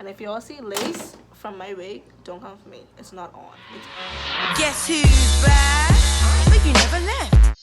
And if you all see lace from my wig, don't come for me. It's not on. Guess who's back? But you never left.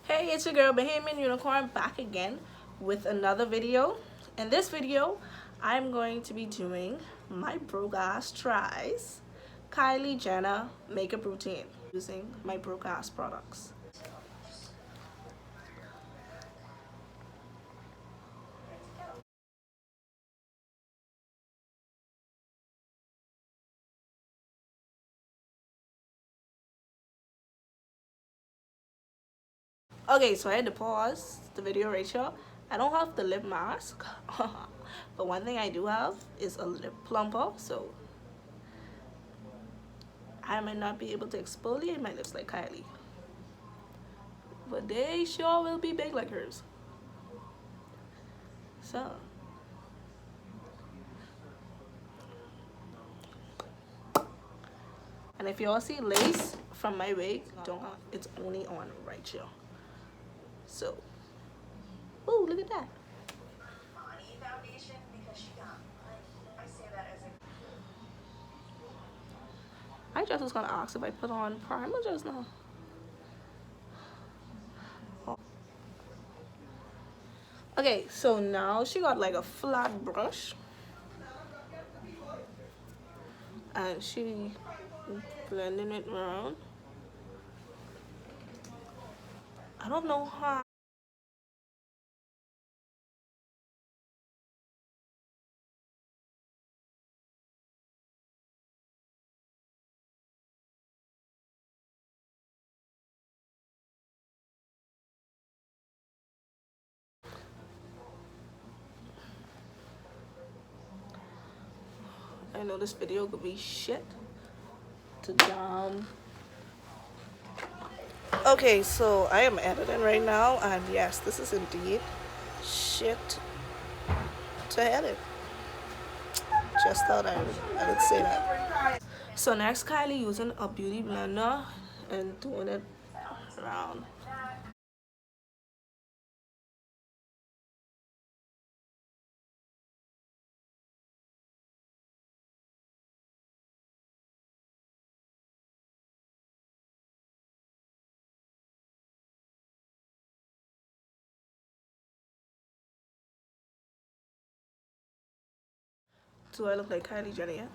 Hey, it's your girl Bahamian Unicorn back again with another video. In this video, I'm going to be doing my broke ass tries Kylie Jenner makeup routine using my broke ass products. Okay, so I had to pause the video right here. I don't have the lip mask, but one thing I do have is a lip plumper, so I might not be able to exfoliate my lips like Kylie, but they sure will be big like hers. So and if you all see lace from my wig, don't, it's only on right here. So, ooh, look at that. I just was gonna ask if I put on primer just now. Okay, so now she got like a flat brush and she blending it around. I don't know how. I know this video could be shit to Okay, so I am editing right now, and yes, this is indeed shit to edit. Just thought I would say that. So next, Kylie using a beauty blender and doing it around. Do I look like Kylie Jenner yet?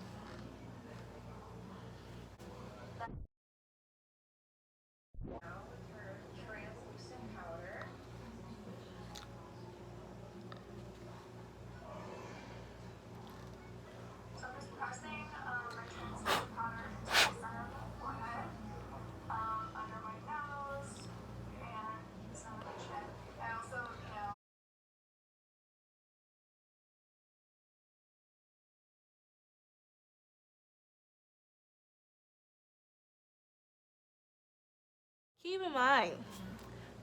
Keep in mind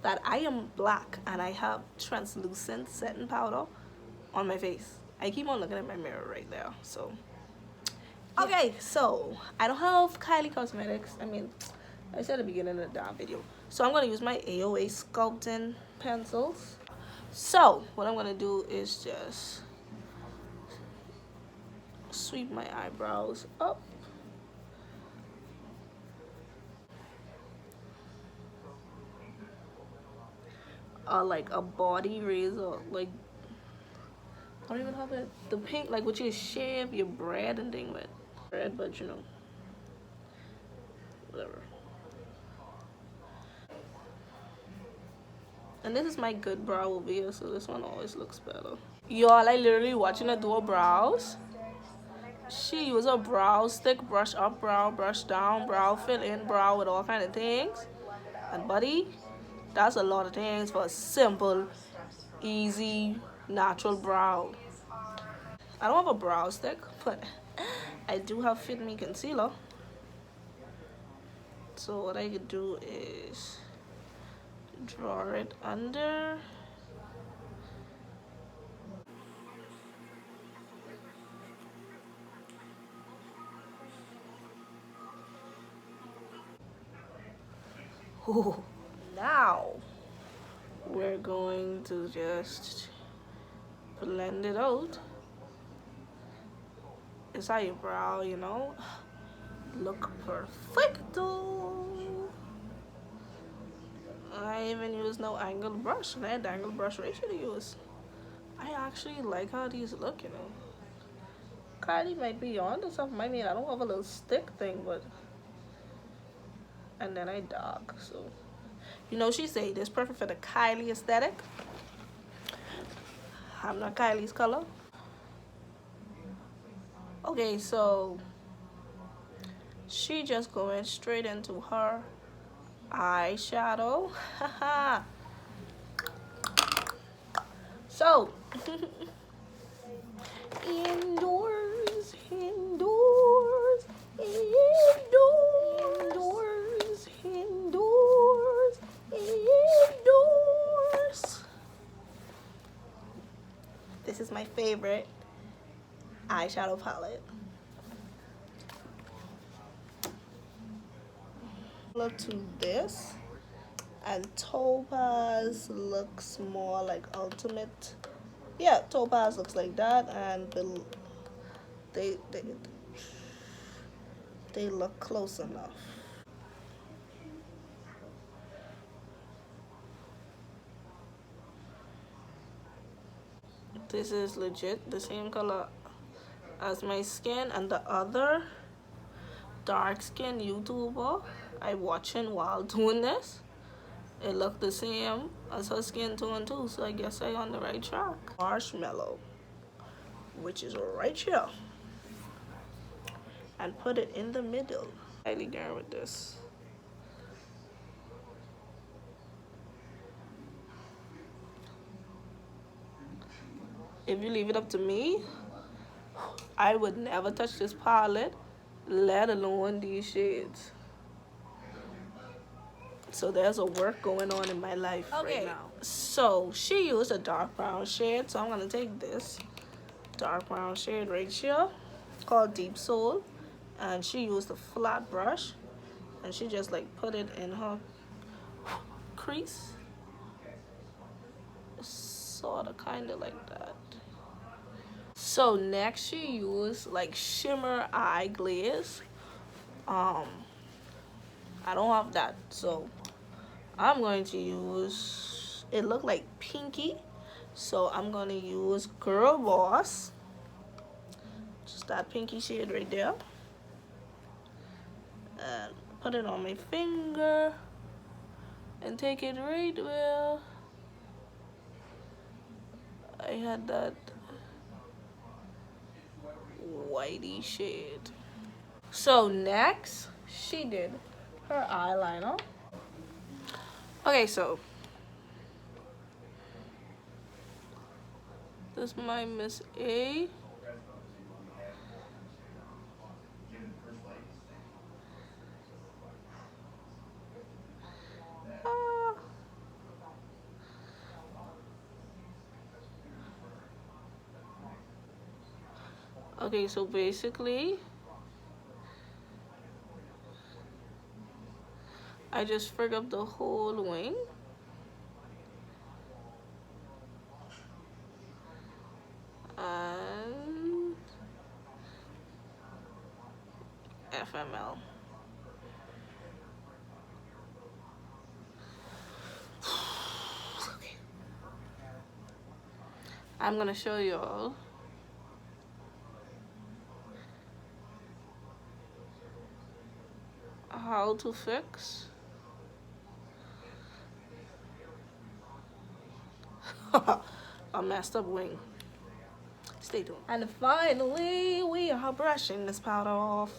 that I am black and I have translucent setting powder on my face. I keep on looking at my mirror right there, so. Okay, so I don't have Kylie Cosmetics. I mean, I said at the beginning of the damn video. So I'm gonna use my AOA sculpting pencils. So what I'm gonna do is just sweep my eyebrows up. Like a body razor, like I don't even have it. The pink, like what you shave your bread and thing with. Bread, but you know, whatever. And this is my good brow over here, so this one always looks better. Y'all, I literally watching her do her brows. She use a brow stick, brush up brow, brush down brow, fill in brow with all kind of things. And buddy, that's a lot of things for a simple, easy, natural brow. I don't have a brow stick, but I do have Fit Me concealer. So what I could do is draw it under. Ooh. Now we're going to just blend it out. It's how your brow, you know, look perfecto. I even use no angled brush, and I had the angled brush ratio to use. I actually like how these look, you know. Kylie might be on to something. I mean, I don't have a little stick thing, but and then I dark, so you know she say this perfect for the Kylie aesthetic. I'm not Kylie's color. Okay, so she just going straight into her eyeshadow. So indoors, indoors, indoors, indoors, indoors. This is my favorite eyeshadow palette. Look to this, and Topaz looks more like ultimate. Yeah, Topaz looks like that, and they look close enough. This is legit the same color as my skin, and the other dark skin YouTuber I watching while doing this, it looked the same as her skin tone too, so I guess I on the right track. Marshmallow, which is right here, and put it in the middle. Highly done with this. If you leave it up to me, I would never touch this palette, let alone these shades. So there's a work going on in my life right now. So she used a dark brown shade, so I'm gonna take this dark brown shade right here called Deep Soul, and she used a flat brush, and she just like put it in her crease, sort of kind of like that. So next she used like shimmer eye glaze. I don't have that, so I'm going to use, it looked like pinky, so I'm going to use Girl Boss, just that pinky shade right there, and put it on my finger and take it right where I had that whitey shade. So next she did her eyeliner. Okay, so this is my Miss A. Okay, so basically I just frig up the whole wing. And FML. Okay. I'm gonna show y'all how to fix a messed up wing. Stay tuned. And finally, we are brushing this powder off.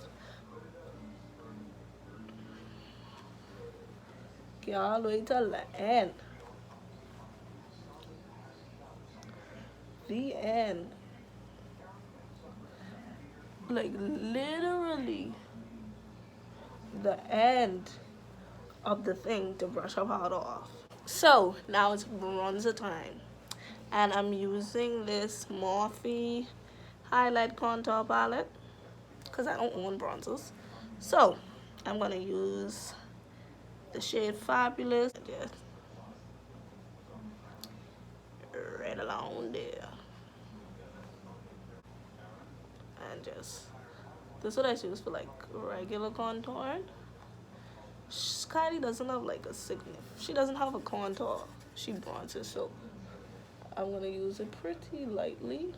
Y'all wait till the end. The end. Like literally the end of the thing to brush our powder off. So now it's bronzer time, and I'm using this Morphe highlight contour palette because I don't own bronzers. So I'm gonna use The shade Fabulous. Just right along there. And just, this is what I use for like regular contouring. Kylie doesn't have like a signature. She doesn't have a contour. She bronzes, so I'm gonna use it pretty lightly.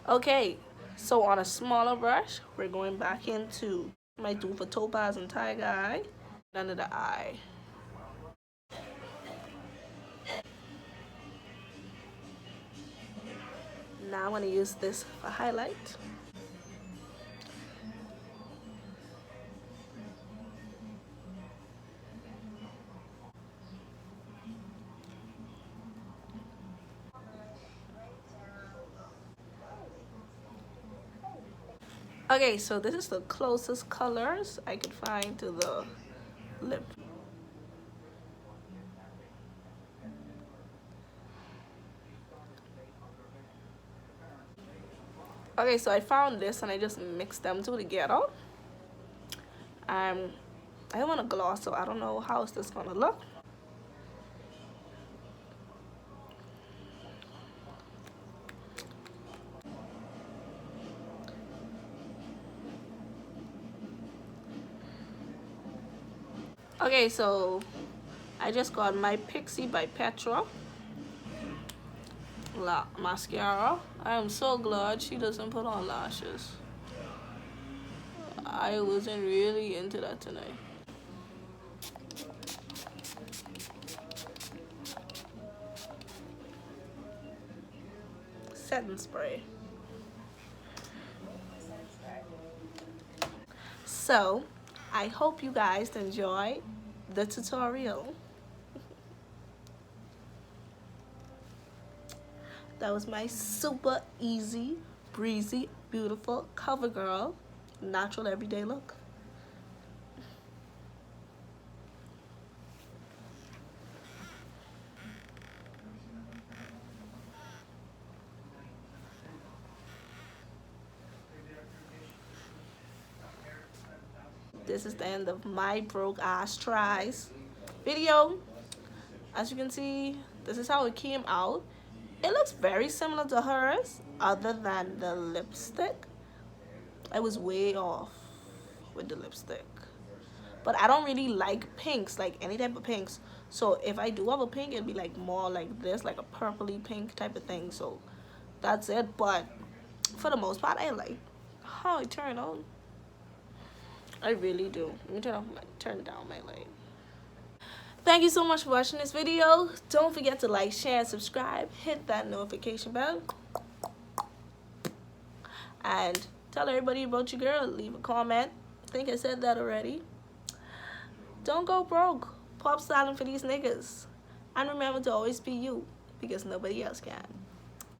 Okay, so on a smaller brush, we're going back into my do for Topaz and Tiger Eye under the eye. Now I'm gonna use this for highlight. Okay, so this is the closest colors I could find to the lip. Okay, so I found this and I just mixed them two together. I don't want to gloss, so I don't know how is this gonna look. Okay, so I just got my Pixie by Petra mascara. I am so glad she doesn't put on lashes. I wasn't really into that tonight. Setting spray. So I hope you guys enjoyed the tutorial. That was my super easy, breezy, beautiful CoverGirl natural everyday look. This is the end of my broke ass tries video. As you can see, this is how it came out. It looks very similar to hers, other than the lipstick. I was way off with the lipstick. But I don't really like pinks, like any type of pinks. So if I do have a pink, it'd be like more like this, like a purpley pink type of thing. So that's it. But for the most part, I like how it turned out. I really do. Let me turn down my light. Thank you so much for watching this video. Don't forget to like, share, and subscribe. Hit that notification bell. And tell everybody about your girl. Leave a comment. I think I said that already. Don't go broke. Pop styling for these niggas. And remember to always be you, because nobody else can.